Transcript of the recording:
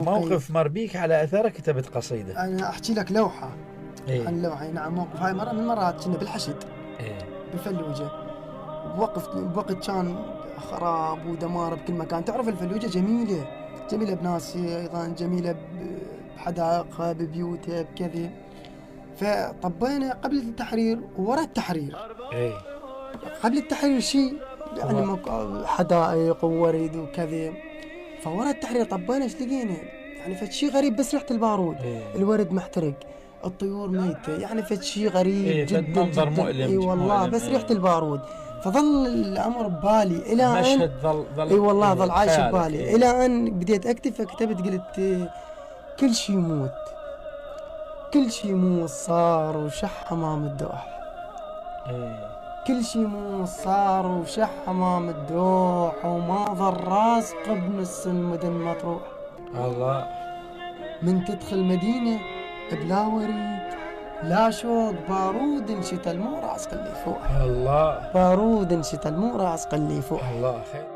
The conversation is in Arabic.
موقف مر بيك على أثره كتبت قصيدة. أنا أحكي لك لوحة. إيه؟ عن لوحة، نعم. موقف هاي مرة من المرات كنا بالحشد. إيه؟ بالفلوجة. بوقت كان خراب ودمار بكل مكان. تعرف الفلوجة جميلة، جميلة بناسها أيضا، جميلة بحدائقها ببيوتها بكذا. فطبينا قبل التحرير وورا التحرير. إيه؟ قبل التحرير شيء يعني حدائق وورد وكذا. فورا التحرير طبينا ايش لقينا؟ يعني فد شيء غريب، بس ريحة البارود. إيه؟ الورد محترق، الطيور ميتة، يعني فد شيء غريب. إيه؟ جدا منظر جدا. مؤلم. اي والله مؤلم. بس إيه؟ ريحة البارود. فظل الامر ببالي الى ان مشهد ظل اي والله ظل عايش خيالك. ببالي. إيه؟ الى ان بديت اكتب، فكتبت قلت كل شيء يموت، كل شيء يموت صار وشح حمام الدوح. إيه؟ كل شي مو صار وشح حمام الدوح، وما ظل راسق بنص المدن مطروح. الله. من تدخل مدينة بلا وريد، لا شوط بارود انشتى المو راسق اللي فوق. الله. بارود انشتى المو راسق اللي فوق. الله خير.